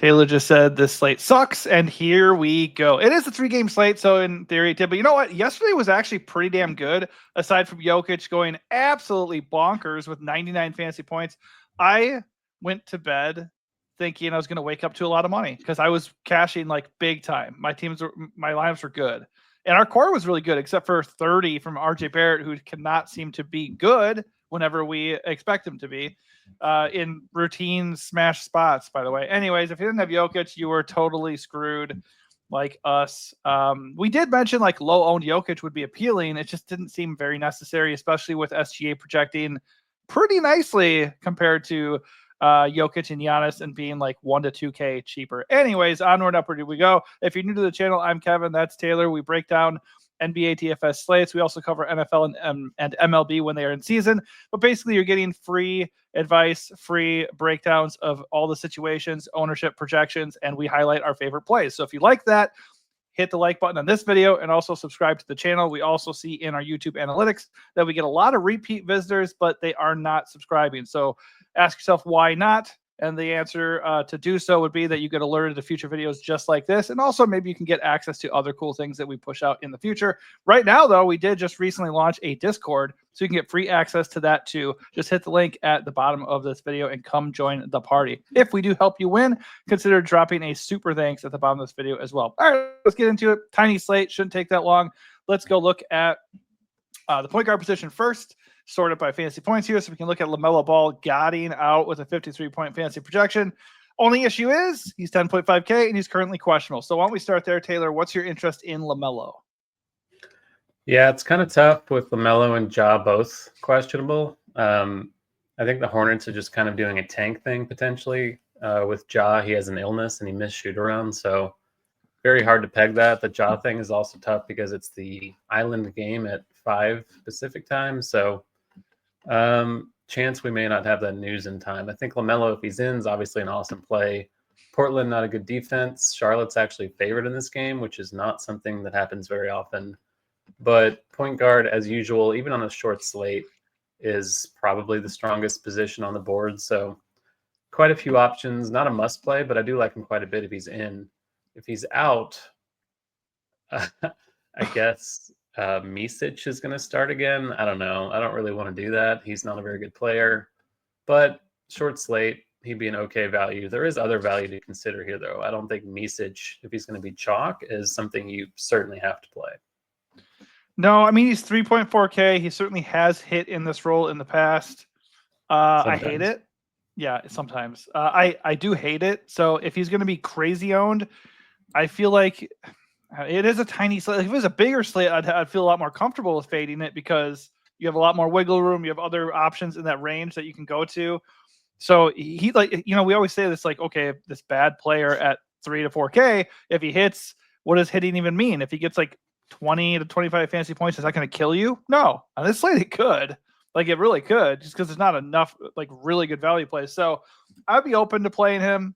Taylor just said this slate sucks, and here we go. It is a 3-game slate, so in theory it did. But you know what? Yesterday was actually pretty damn good, aside from Jokic going absolutely bonkers with 99 fantasy points. I went to bed thinking I was going to wake up to a lot of money because I was cashing like big time. My lineups were good. And our core was really good, except for 30 from RJ Barrett, who cannot seem to be good whenever we expect him to be. In routine smash spots, by the way. Anyways, if you didn't have Jokic, you were totally screwed like us. We did mention like low-owned Jokic would be appealing. It just didn't seem very necessary, especially with SGA projecting pretty nicely compared to Jokic and Giannis and being like 1 to 2K cheaper. Anyways, onward, upward we go. If you're new to the channel, I'm Kevin. That's Taylor. We break down NBA DFS slates. We also cover NFL and MLB when they are in season. But basically, you're getting free advice, free breakdowns of all the situations, ownership projections, and we highlight our favorite plays. So if you like that, hit the like button on this video and also subscribe to the channel. We also see in our YouTube analytics that we get a lot of repeat visitors, but they are not subscribing. So ask yourself why not. And the answer to do so would be that you get alerted to future videos just like this. And also maybe you can get access to other cool things that we push out in the future. Right now, though, we did just recently launch a Discord, so you can get free access to that too. Just hit the link at the bottom of this video and come join the party. If we do help you win, consider dropping a super thanks at the bottom of this video as well. All right, let's get into it. Tiny slate, shouldn't take that long. Let's go look at the point guard position first, sorted by fantasy points here. So we can look at LaMelo Ball guarding out with a 53-point fantasy projection. Only issue is he's 10.5K and he's currently questionable. So why don't we start there, Taylor? What's your interest in LaMelo? Yeah, it's kind of tough with LaMelo and Ja both questionable. I think the Hornets are just kind of doing a tank thing potentially. With Ja, he has an illness and he missed shoot around, so very hard to peg that. The Ja thing is also tough because it's the island game at 5 Pacific time, so chance we may not have that news in time. I think LaMelo, if he's in, is obviously an awesome play. Portland, not a good defense. Charlotte's actually favored in this game, which is not something that happens very often. But point guard, as usual, even on a short slate, is probably the strongest position on the board. So quite a few options. Not a must play, but I do like him quite a bit if he's in. If he's out, I guess Misic is going to start again. I don't know. I don't really want to do that. He's not a very good player. But short slate, he'd be an okay value. There is other value to consider here, though. I don't think Misic, if he's going to be chalk, is something you certainly have to play. No, I mean, he's 3.4K. He certainly has hit in this role in the past. I hate it. Yeah, sometimes. I do hate it. So if he's going to be crazy owned, I feel like it is a tiny slate. If it was a bigger slate, I'd feel a lot more comfortable with fading it because you have a lot more wiggle room. You have other options in that range that you can go to. So he we always say this, like, okay, this bad player at 3 to 4K, if he hits, what does hitting even mean? If he gets like 20 to 25 fantasy points, is that going to kill you? No. On this slate, it could. Like, it really could, just because there's not enough like really good value plays. So I'd be open to playing him.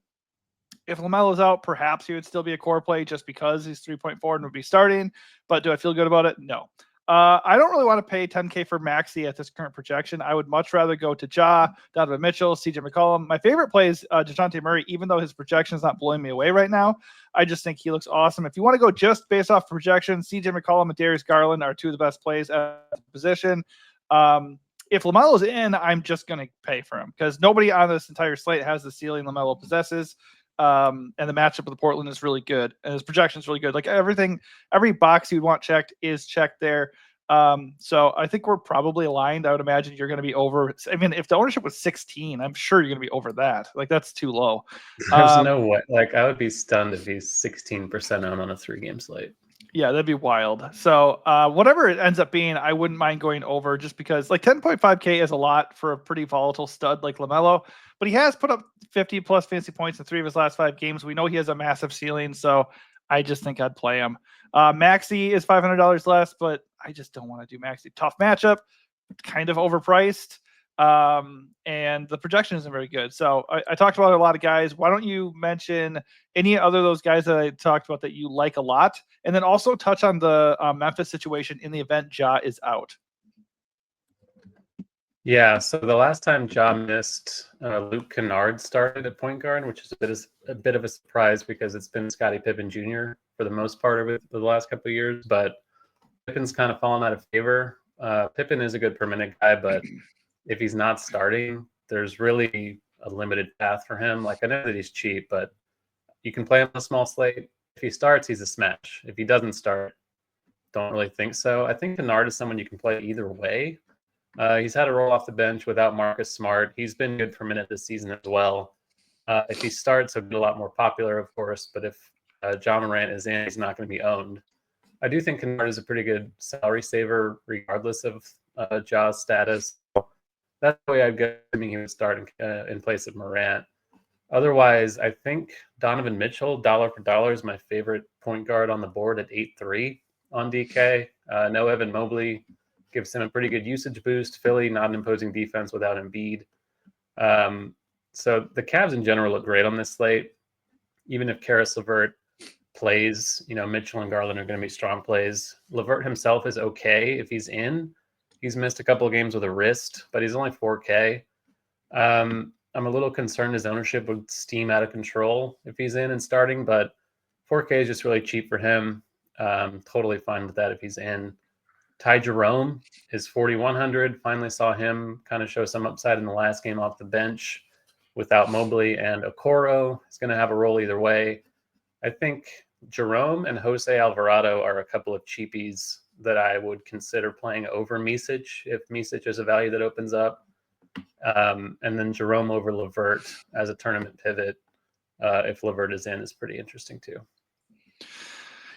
If LaMelo's out, perhaps he would still be a core play just because he's 3.4 and would be starting. But do I feel good about it? No. I don't really want to pay 10K for Maxey at this current projection. I would much rather go to Ja, Donovan Mitchell, CJ McCollum. My favorite play is DeJounte Murray, even though his projection is not blowing me away right now. I just think he looks awesome. If you want to go just based off projection, CJ McCollum and Darius Garland are two of the best plays at the position. If LaMelo's in, I'm just going to pay for him because nobody on this entire slate has the ceiling LaMelo possesses. And the matchup with Portland is really good, and his projection is really good. Like every box you'd want checked is checked there. So I think we're probably aligned. I would imagine you're going to be over. I mean, if the ownership was 16, I'm sure you're going to be over that. Like, that's too low. There's no way. Like, I would be stunned if he's 16% on a 3-game slate. Yeah, that'd be wild. So whatever it ends up being, I wouldn't mind going over just because like 10.5K is a lot for a pretty volatile stud like LaMelo, but he has put up 50 plus fantasy points in 3 of his last 5 games. We know he has a massive ceiling, so I just think I'd play him. Maxey is $500 less, but I just don't want to do Maxey. Tough matchup, kind of overpriced. And the projection isn't very good. So I talked about a lot of guys. Why don't you mention any other of those guys that I talked about that you like a lot? And then also touch on the Memphis situation in the event Ja is out. Yeah, so the last time Ja missed, Luke Kennard started at point guard, which is a bit of a surprise because it's been Scottie Pippen Jr. for the most part of it for the last couple of years. But Pippen's kind of fallen out of favor. Pippen is a good per minute guy, but if he's not starting, there's really a limited path for him. Like I know that he's cheap, but you can play him on a small slate. If he starts, he's a smash. If he doesn't start, don't really think so. I think Kennard is someone you can play either way. He's had a roll off the bench without Marcus Smart. He's been good for a minute this season as well. If he starts, he'll be a lot more popular, of course. But if John Morant is in, he's not going to be owned. I do think Kennard is a pretty good salary saver, regardless of Ja's status. That's the way I'd go. I mean, he would start in place of Morant. Otherwise, I think Donovan Mitchell, dollar for dollar, is my favorite point guard on the board at 8-3 on DK. No Evan Mobley gives him a pretty good usage boost. Philly, not an imposing defense without Embiid. So the Cavs in general look great on this slate. Even if Karis LeVert plays, Mitchell and Garland are going to be strong plays. LeVert himself is okay if he's in. He's missed a couple of games with a wrist, but he's only 4K. I'm a little concerned his ownership would steam out of control if he's in and starting, but 4K is just really cheap for him. Totally fine with that if he's in. Ty Jerome is 4,100. Finally saw him kind of show some upside in the last game off the bench without Mobley, and Okoro is going to have a role either way. I think Jerome and Jose Alvarado are a couple of cheapies that I would consider playing over Micic if Micic is a value that opens up. And then Jerome over LeVert as a tournament pivot, if LeVert is in, is pretty interesting too.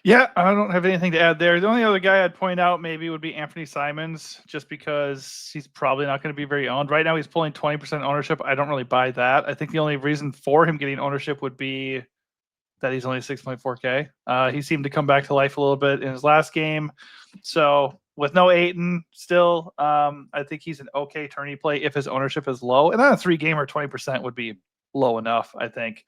Yeah, I don't have anything to add there. The only other guy I'd point out maybe would be Anthony Simons, just because he's probably not going to be very owned. Right now he's pulling 20% ownership. I don't really buy that. I think the only reason for him getting ownership would be that he's only 6.4K. He seemed to come back to life a little bit in his last game. So with no Ayton still, I think he's an okay tourney play if his ownership is low. And then a 3-gamer 20% would be low enough, I think.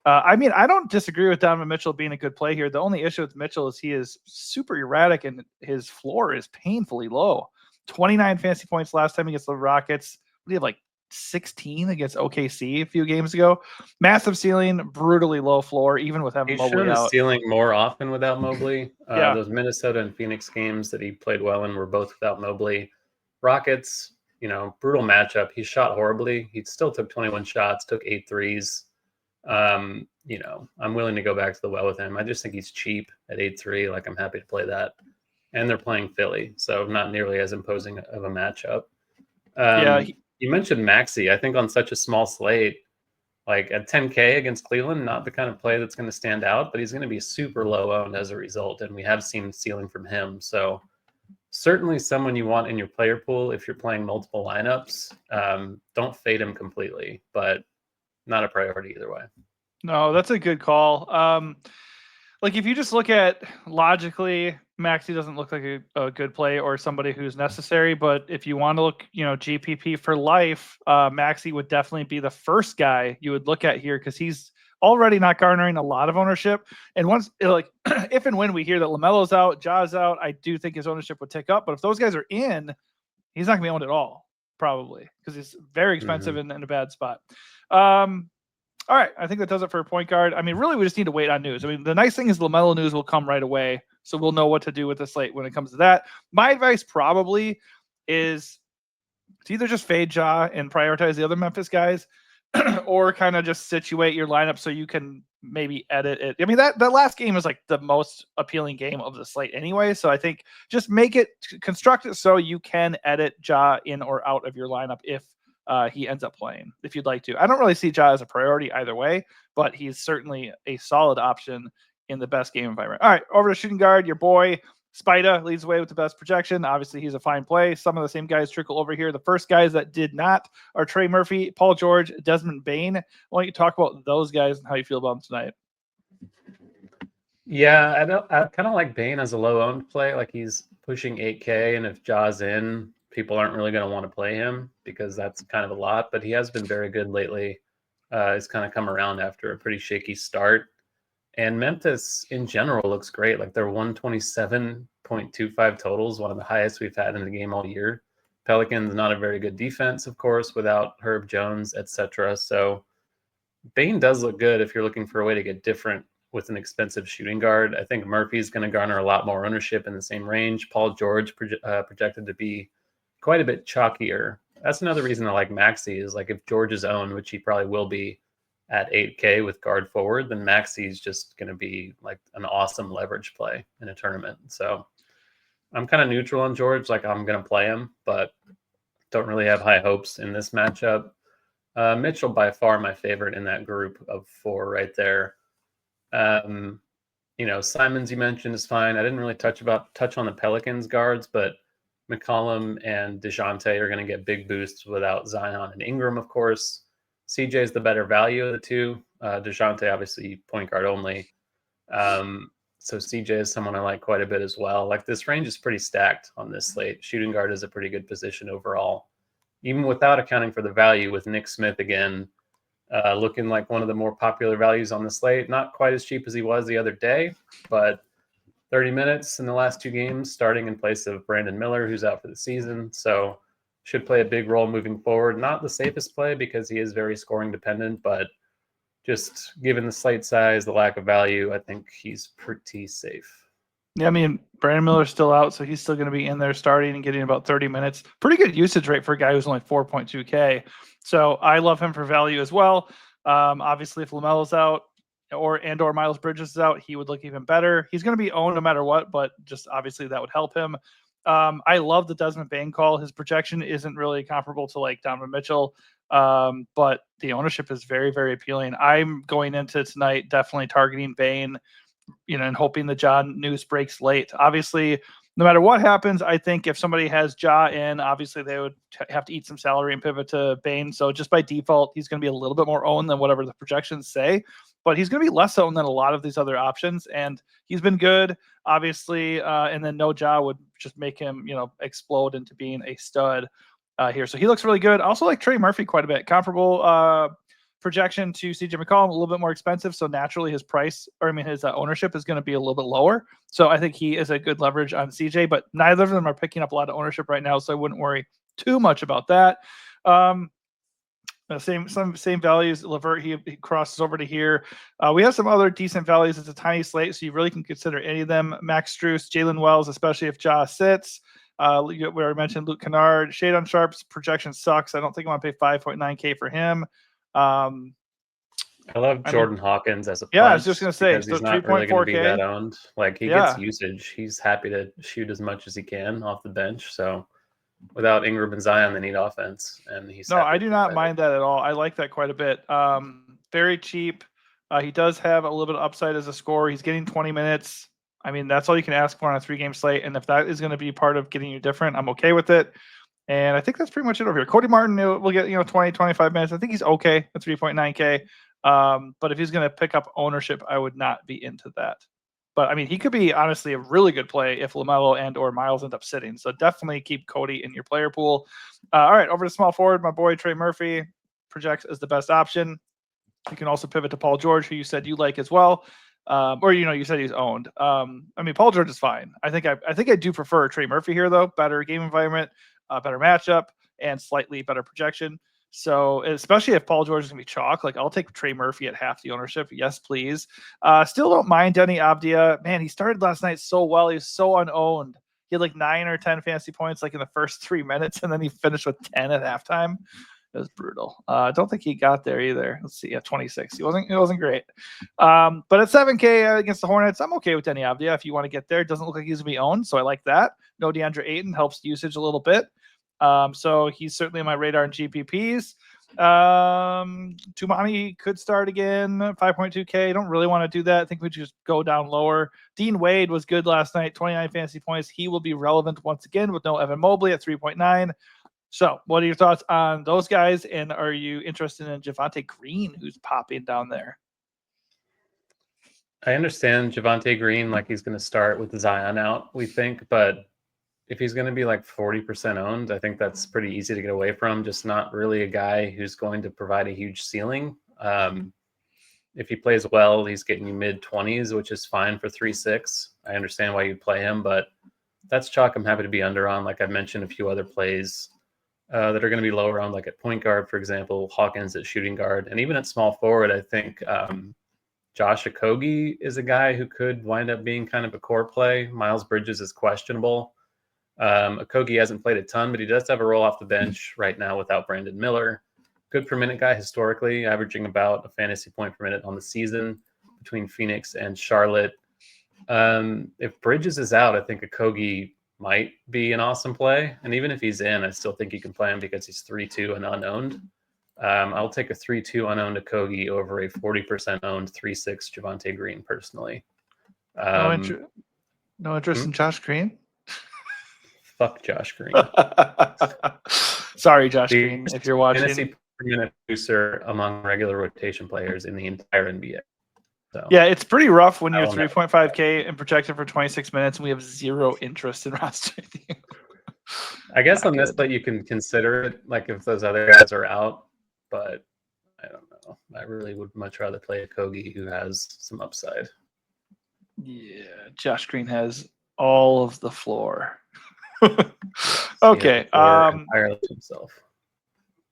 I mean, I don't disagree with Donovan Mitchell being a good play here. The only issue with Mitchell is he is super erratic and his floor is painfully low. 29 fantasy points last time against the Rockets. We have like 16 against OKC a few games ago. Massive ceiling, brutally low floor, even with having He's Mobley shown out. the ceiling more often without Mobley. Yeah. Those Minnesota and Phoenix games that he played well in were both without Mobley. Rockets, brutal matchup. He shot horribly. He still took 21 shots, took 8 threes. I'm willing to go back to the well with him. I just think he's cheap at 8-3. Like, I'm happy to play that. And they're playing Philly, so not nearly as imposing of a matchup. You mentioned Maxey. I think on such a small slate, like at 10K against Cleveland, not the kind of play that's going to stand out, but he's going to be super low owned as a result. And we have seen ceiling from him. So certainly someone you want in your player pool if you're playing multiple lineups. Don't fade him completely, but not a priority either way. No, that's a good call. Like if you just look at logically, Maxey doesn't look like a good play or somebody who's necessary. But if you want to look, GPP for life, Maxey would definitely be the first guy you would look at here because he's already not garnering a lot of ownership. And once, if and when we hear that LaMelo's out, Ja's out, I do think his ownership would tick up. But if those guys are in, he's not going to be owned at all, probably, because he's very expensive and in a bad spot. All right, I think that does it for a point guard. I mean, really, we just need to wait on news. I mean, the nice thing is LaMelo news will come right away, so we'll know what to do with the slate when it comes to that. My advice probably is to either just fade Ja and prioritize the other Memphis guys, or kind of just situate your lineup so you can maybe edit it. I mean, that last game is like the most appealing game of the slate anyway, so I think just construct it so you can edit Ja in or out of your lineup if he ends up playing, if you'd like to. I don't really see Ja as a priority either way, but he's certainly a solid option in the best game environment. All right, over to shooting guard, your boy Spida leads the way with the best projection. Obviously, he's a fine play. Some of the same guys trickle over here. The first guys that did not are Trey Murphy, Paul George, Desmond Bane. Why don't you talk about those guys and how you feel about them tonight? Yeah, I kind of like Bane as a low-owned play. Like, he's pushing 8K, and if Ja's in, people aren't really going to want to play him because that's kind of a lot. But he has been very good lately. He's kind of come around after a pretty shaky start. And Memphis in general looks great. Like, their 127.25 totals, one of the highest we've had in the game all year. Pelicans, not a very good defense, of course, without Herb Jones, etc. So Bane does look good if you're looking for a way to get different with an expensive shooting guard. I think Murphy's going to garner a lot more ownership in the same range. Paul George projected to be quite a bit chalkier. That's another reason I like Maxey is like if George is owned, which he probably will be at 8K with guard forward, then Maxey's just going to be like an awesome leverage play in a tournament. So I'm kind of neutral on George. Like I'm going to play him, but don't really have high hopes in this matchup. Mitchell by far my favorite in that group of 4 right there. Simons you mentioned is fine. I didn't really touch on the Pelicans guards, but McCollum and DeJounte are going to get big boosts without Zion and Ingram, of course. CJ is the better value of the two. DeJounte obviously point guard only. So CJ is someone I like quite a bit as well. Like this range is pretty stacked on this slate. Shooting guard is a pretty good position overall, even without accounting for the value with Nick Smith again. Looking like one of the more popular values on the slate. Not quite as cheap as he was the other day, but 30 minutes in the last 2 games, starting in place of Brandon Miller, who's out for the season. So should play a big role moving forward. Not the safest play because he is very scoring dependent, but just given the slate size, the lack of value, I think he's pretty safe. Yeah, I mean, Brandon Miller's still out, so he's still going to be in there starting and getting about 30 minutes. Pretty good usage rate for a guy who's only 4.2K. So I love him for value as well. Obviously, if LaMelo's out or Miles Bridges is out, he would look even better. He's going to be owned no matter what, but just obviously that would help him. I love the Desmond Bane call. His projection isn't really comparable to like Donovan Mitchell, but the ownership is very, very appealing. I'm going into tonight definitely targeting Bane, and hoping the Ja news breaks late. Obviously, no matter what happens, I think if somebody has Ja in, obviously they would have to eat some salary and pivot to Bane. So just by default, he's going to be a little bit more owned than whatever the projections say, but he's going to be less owned than a lot of these other options. And he's been good, obviously. And then no Ja would just make him, explode into being a stud here. So he looks really good. I also like Trey Murphy quite a bit. Comparable projection to CJ McCollum, a little bit more expensive. So naturally his his ownership is going to be a little bit lower. So I think he is a good leverage on CJ, but neither of them are picking up a lot of ownership right now. So I wouldn't worry too much about that. Same values. Levert, he crosses over to here. We have some other decent values. It's a tiny slate, so you really can consider any of them. Max Strus, Jalen Wells, especially if Ja sits. We already mentioned Luke Kennard. Shade on Sharp's projection sucks. I don't think I want to pay 5.9K for him. I love Jordan Hawkins as a punch. Yeah, I was just going to say, he's not really going to be that owned. Like he gets usage. He's happy to shoot as much as he can off the bench. So without Ingram and Zion, they need offense. And I do not mind that at all. I like that quite a bit. Very cheap. He does have a little bit of upside as a scorer. He's getting 20 minutes. I mean, that's all you can ask for on a 3-game slate. And if that is going to be part of getting you different, I'm okay with it. And I think that's pretty much it over here. Cody Martin will get 20, 25 minutes. I think he's okay at 3.9K. But if he's going to pick up ownership, I would not be into that. But I mean, he could be honestly a really good play if LaMelo and or Miles end up sitting. So definitely keep Cody in your player pool. All right, over to small forward, my boy Trey Murphy projects as the best option. You can also pivot to Paul George, who you said you like as well. Or you said he's owned. I mean, Paul George is fine. I think I do prefer Trey Murphy here though. Better game environment, better matchup, and slightly better projection. So especially if Paul George is gonna be chalk, like I'll take Trey Murphy at half the ownership. Yes, please. Still don't mind Denny Avdia. Man, he started last night so well. He was so unowned. He had like 9 or 10 fantasy points like in the first 3 minutes, and then he finished with 10 at halftime. It was brutal. I don't think he got there either. Let's see. 26. It wasn't great. But at 7K against the Hornets, I'm okay with Denny Avdia if you want to get there. It doesn't look like he's gonna be owned, so I like that. No DeAndre Ayton helps usage a little bit. So he's certainly on my radar in GPPs. Tumani could start again, 5.2K. Don't really want to do that. I think we just go down lower. Dean Wade was good last night, 29 fantasy points. He will be relevant once again with no Evan Mobley at 3.9. So what are your thoughts on those guys? And are you interested in Javonte Green, who's popping down there? I understand Javonte Green, like he's going to start with Zion out, we think, but if he's going to be like 40% owned, I think that's pretty easy to get away from. Just not really a guy who's going to provide a huge ceiling. If he plays well, he's getting you mid-20s, which is fine for 3.6. I understand why you'd play him, but that's chalk I'm happy to be under on. Like I mentioned, a few other plays. that are going to be lower on, like at point guard, for example, Hawkins at shooting guard, and even at small forward. I think Josh Okogie is a guy who could wind up being kind of a core play. Miles Bridges is questionable. Okogie hasn't played a ton, but he does have a role off the bench right now without Brandon Miller. Good per minute guy historically, averaging about a fantasy point per minute on the season between Phoenix and Charlotte. If Bridges is out, I think Okogie might be an awesome play. And even if he's in, I still think you can play him because he's 3-2 and unowned. I'll take a 3-2 unowned Okogie over a 40% owned 3-6 Javonte Green personally. No interest in Josh Green? Fuck Josh Green. Sorry, Josh Green, if you're watching. Fantasy per minute producer among regular rotation players in the entire NBA. So, yeah, it's pretty rough when you're 3.5K and projected for 26 minutes and we have zero interest in rostering you. I guess on this, but you can consider it like if those other guys are out, but I don't know. I really would much rather play a Okogie who has some upside. Yeah, Josh Green has all of the floor. Okay. Entirely himself.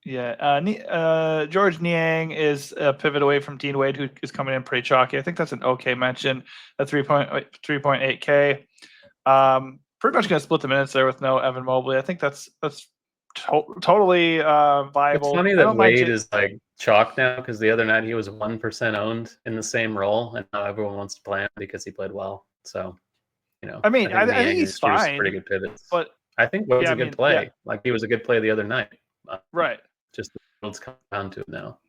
Yeah. George Niang is a pivot away from Dean Wade, who is coming in pretty chalky. I think that's an okay mention at 3.8K. Pretty much going to split the minutes there with no Evan Mobley. I think that's totally viable. It's funny that Wade is like chalk now because the other night he was 1% owned in the same role, and now everyone wants to play him because he played well. So, I think he's fine. Pretty good pivots, but I think Wade's a good play. Yeah. Like he was a good play the other night. Right. Just the field's come down to it now.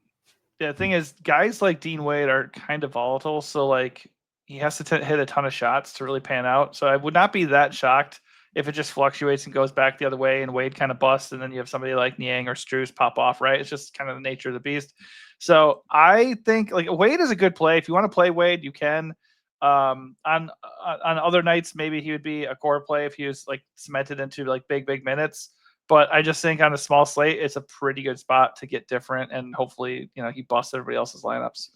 Yeah, the thing is, guys like Dean Wade are kind of volatile, so like he has to hit a ton of shots to really pan out. So I would not be that shocked if it just fluctuates and goes back the other way and Wade kind of busts, and then you have somebody like Niang or Strus pop off, right? It's just kind of the nature of the beast. So I think like Wade is a good play. If you want to play Wade, you can. On other nights, maybe he would be a core play if he was like cemented into like big minutes. But I just think on a small slate, it's a pretty good spot to get different, and hopefully, he busts everybody else's lineups.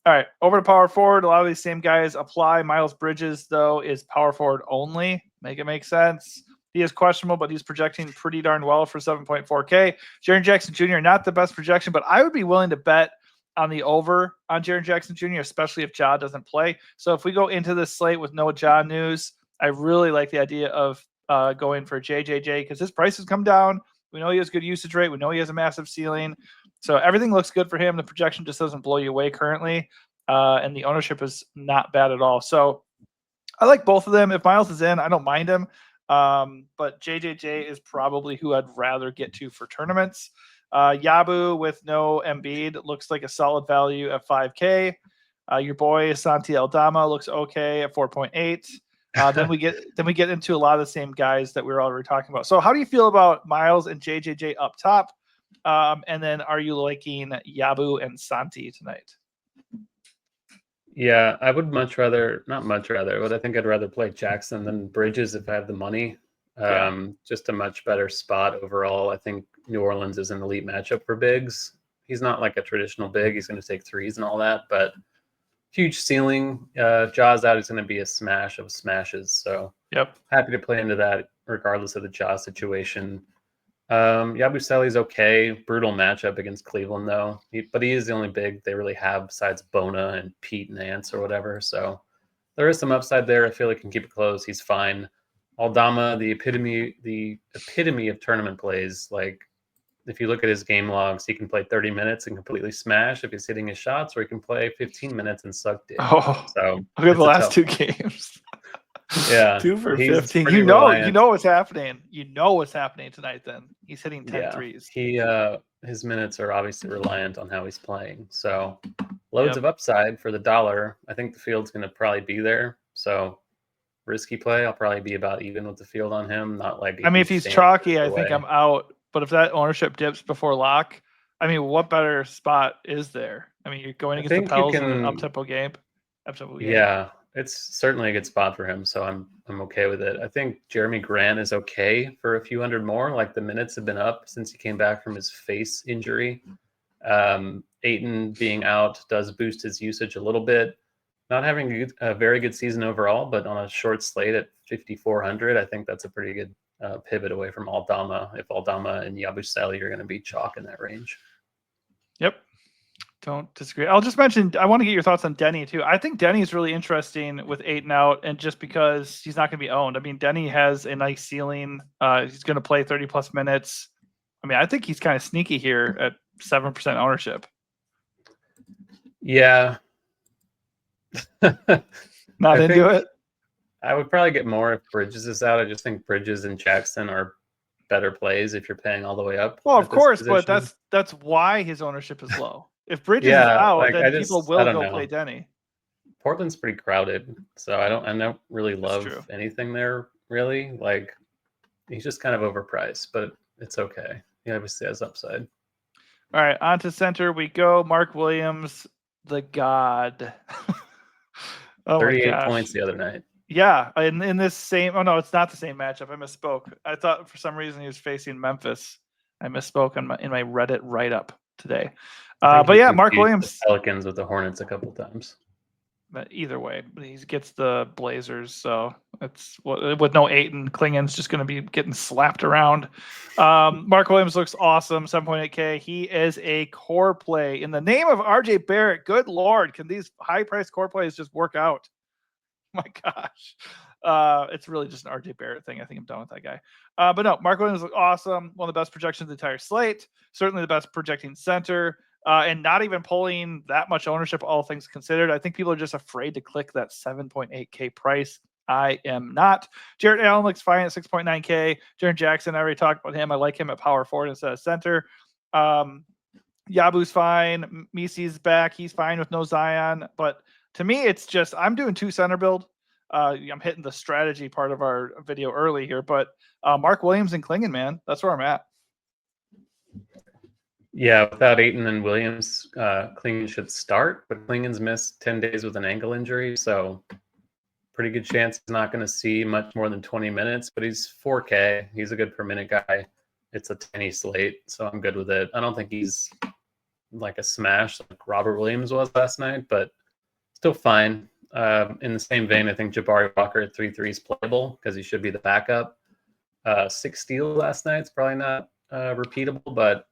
All right, over to power forward. A lot of these same guys apply. Miles Bridges, though, is power forward only. Make it make sense. He is questionable, but he's projecting pretty darn well for 7.4K. Jaren Jackson Jr., not the best projection, but I would be willing to bet on the over on Jaren Jackson Jr., especially if Ja doesn't play. So if we go into this slate with no Ja news, I really like the idea of going for JJJ because his price has come down. We know he has good usage rate. We know he has a massive ceiling. So everything looks good for him. The projection just doesn't blow you away currently. And the ownership is not bad at all. So I like both of them. If Miles is in, I don't mind him. But JJJ is probably who I'd rather get to for tournaments. Yabu with no Embiid looks like a solid value at 5K. Your boy Santi Aldama looks okay at 4.8. Then we get into a lot of the same guys that we were already talking about. So how do you feel about Miles and JJJ up top? And then are you liking Yabu and Santi tonight? Yeah, I would not much rather, but I think I'd rather play Jackson than Bridges if I have the money. Just a much better spot overall. I think New Orleans is an elite matchup for bigs. He's not like a traditional big. He's going to take threes and all that, but huge ceiling. Ja's out is going to be a smash of smashes. So happy to play into that regardless of the Ja situation. Yabusele's okay. Brutal matchup against Cleveland though. But he is the only big they really have besides Bona and Pete Nance or whatever. So there is some upside there. I feel like he can keep it close. He's fine. Aldama, the epitome of tournament plays. Like if you look at his game logs, he can play 30 minutes and completely smash if he's hitting his shots, or he can play 15 minutes and suck dick. So look at the last two games. Yeah, 2 for 15. You know what's happening. You know what's happening tonight. Then he's hitting 10 threes. His minutes are obviously reliant on how he's playing. So loads of upside for the dollar. I think the field's going to probably be there. So risky play. I'll probably be about even with the field on him. Not like if he's chalky, I think I'm out. But if that ownership dips before lock, what better spot is there? You're going against the Pels in an up-tempo game. Yeah, it's certainly a good spot for him. So I'm okay with it. I think Jeremy Grant is okay for a few hundred more. Like the minutes have been up since he came back from his face injury. Ayton being out does boost his usage a little bit. Not having a very good season overall, but on a short slate at 5,400, I think that's a pretty good pivot away from Aldama if Aldama and Yabusele are going to be chalk in that range. Yep. Don't disagree. I'll just mention, I want to get your thoughts on Denny too. I think Denny is really interesting with 8 and out, and just because he's not going to be owned. I mean, Denny has a nice ceiling. He's going to play 30 plus minutes. I mean, I think he's kind of sneaky here at 7% ownership. Yeah. Not into it? I would probably get more if Bridges is out. I just think Bridges and Jackson are better plays if you're paying all the way up. Well, of course, but that's why his ownership is low. If Bridges is out, like, then people will go play Denny. Portland's pretty crowded, so I don't really love anything there, really. Like, he's just kind of overpriced, but it's okay. He obviously has upside. All right, on to center we go. Mark Williams, the god. 38 points the other night. Yeah, in this same. Oh no, it's not the same matchup. I misspoke. I thought for some reason he was facing Memphis. I misspoke in my Reddit write up today. But yeah, Mark Williams. The Pelicans with the Hornets a couple times. But either way, he gets the Blazers, so it's with no Ayton. Klingen's just going to be getting slapped around. Mark Williams looks awesome, 7.8K. He is a core play. In the name of RJ Barrett, good Lord, can these high-priced core plays just work out? My gosh. It's really just an RJ Barrett thing. I think I'm done with that guy. But no, Mark Williams looks awesome. One of the best projections of the entire slate. Certainly the best projecting center. And not even pulling that much ownership, all things considered. I think people are just afraid to click that 7.8K price. I am not. Jarrett Allen looks fine at 6.9K. Jaren Jackson, I already talked about him. I like him at power forward instead of center. Yabu's fine. Misi's back. He's fine with no Zion. But to me, it's just I'm doing 2 center build. I'm hitting the strategy part of our video early here. But Mark Williams and Klingen, man, that's where I'm at. Yeah, without Ayton and Williams, Klingen should start, but Klingen's missed 10 days with an ankle injury, so pretty good chance he's not going to see much more than 20 minutes, but he's 4K. He's a good per minute guy. It's a tiny slate, so I'm good with it. I don't think he's like a smash like Robert Williams was last night, but still fine. In the same vein, I think Jabari Walker at 3-3 is playable because he should be the backup. 6 steals last night. It's probably not repeatable, but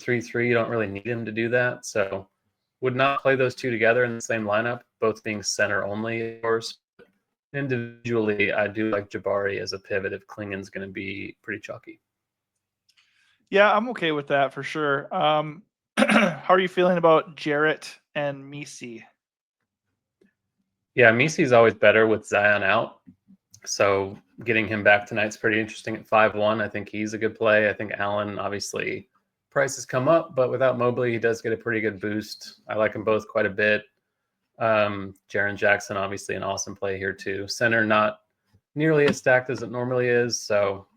3-3, you don't really need him to do that. So would not play those two together in the same lineup, both being center only, of course. Individually, I do like Jabari as a pivot if Klingen's going to be pretty chalky. Yeah, I'm okay with that for sure. How are you feeling about Jarrett and Misi? Yeah, Misi's always better with Zion out. So getting him back tonight's pretty interesting at 5-1. I think he's a good play. I think Allen, obviously, prices come up, but without Mobley, he does get a pretty good boost. I like them both quite a bit. Jaren Jackson, obviously, an awesome play here too. Center not nearly as stacked as it normally is, so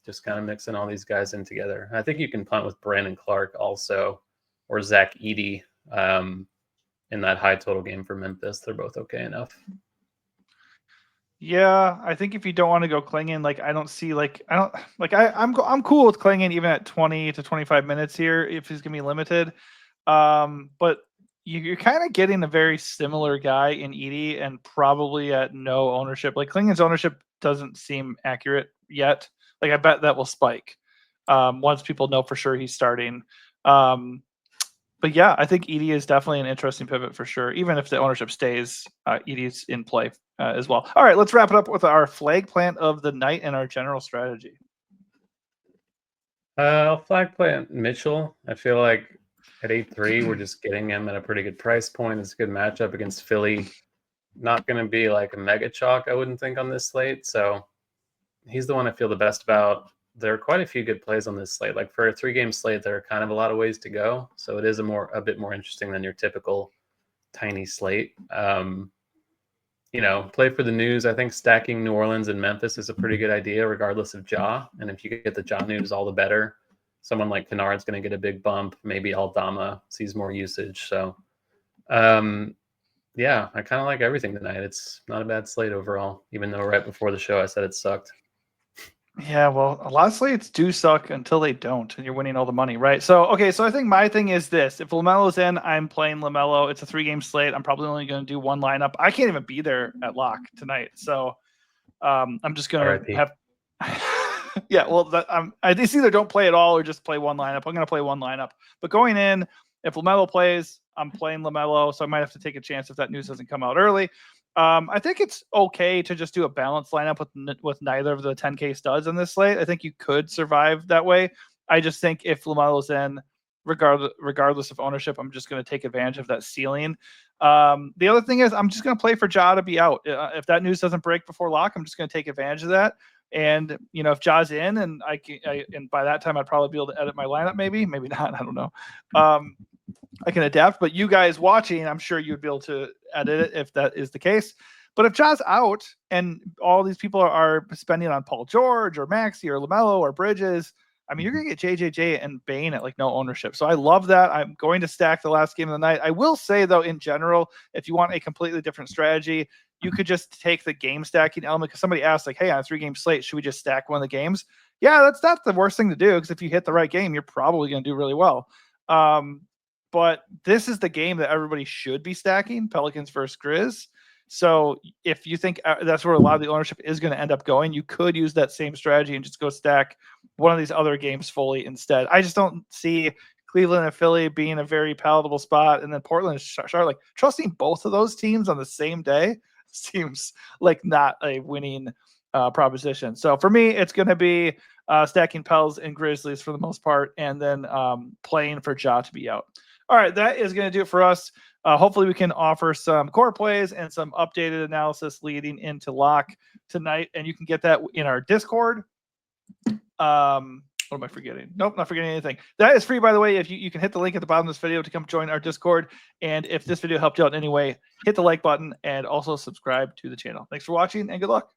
just kind of mixing all these guys in together. I think you can punt with Brandon Clark also, or Zach Edey in that high total game for Memphis. They're both okay enough. Yeah, I think if you don't want to go Klingen, I'm cool with Klingen even at 20 to 25 minutes here if he's gonna be limited. But you're kind of getting a very similar guy in Edey and probably at no ownership. Like Klingen's ownership doesn't seem accurate yet. Like I bet that will spike once people know for sure he's starting. But yeah, I think Edey is definitely an interesting pivot for sure. Even if the ownership stays, Edey's in play as well. All right, let's wrap it up with our flag plant of the night and our general strategy. I'll flag plant Mitchell. I feel like at 8-3, we're just getting him at a pretty good price point. It's a good matchup against Philly. Not going to be like a mega chalk, I wouldn't think, on this slate. So he's the one I feel the best about. There are quite a few good plays on this slate. Like for a 3-game slate, there are kind of a lot of ways to go. So it is a bit more interesting than your typical tiny slate. Play for the news. I think stacking New Orleans and Memphis is a pretty good idea, regardless of Ja. And if you get the Ja news, all the better. Someone like Kennard's going to get a big bump. Maybe Aldama sees more usage. So, yeah, I kind of like everything tonight. It's not a bad slate overall, even though right before the show I said it sucked. Yeah, well, a lot of slates do suck until they don't, and you're winning all the money, right? So I think my thing is this. If LaMelo's in, I'm playing LaMelo. It's a 3-game slate. I'm probably only going to do one lineup. I can't even be there at lock tonight. So I'm just going to have Yeah, well, it's either don't play at all or just play one lineup. I'm going to play one lineup. But going in, if LaMelo plays, I'm playing LaMelo, so I might have to take a chance if that news doesn't come out early. I think it's okay to just do a balanced lineup with neither of the 10K studs in this slate. I think you could survive that way. I just think if LaMelo's in, regardless of ownership, I'm just going to take advantage of that ceiling. The other thing is I'm just going to play for Ja to be out. If that news doesn't break before lock, I'm just going to take advantage of that. And if Ja's in, and and by that time I'd probably be able to edit my lineup, maybe not. I don't know. I can adapt, but you guys watching, I'm sure you'd be able to edit it if that is the case. But if Ja's out and all these people are spending on Paul George or Maxey or LaMelo or Bridges, I mean, you're going to get JJJ and Bane at like no ownership. So I love that. I'm going to stack the last game of the night. I will say, though, in general, if you want a completely different strategy, you could just take the game stacking element, because somebody asked, like, hey, on a 3-game slate, should we just stack one of the games? Yeah, that's not the worst thing to do, because if you hit the right game, you're probably going to do really well. But this is the game that everybody should be stacking, Pelicans versus Grizz. So if you think that's where a lot of the ownership is going to end up going, you could use that same strategy and just go stack one of these other games fully instead. I just don't see Cleveland and Philly being a very palatable spot, and then Portland and Charlotte. Like, trusting both of those teams on the same day seems like not a winning proposition. So for me, it's going to be stacking Pels and Grizzlies for the most part, and then playing for Ja to be out. All right, that is going to do it for us. Hopefully we can offer some core plays and some updated analysis leading into lock tonight, and you can get that in our Discord. What am I forgetting? Nope, not forgetting anything. That is free, by the way. If you can hit the link at the bottom of this video to come join our Discord. And if this video helped you out in any way, hit the like button and also subscribe to the channel. Thanks for watching and good luck.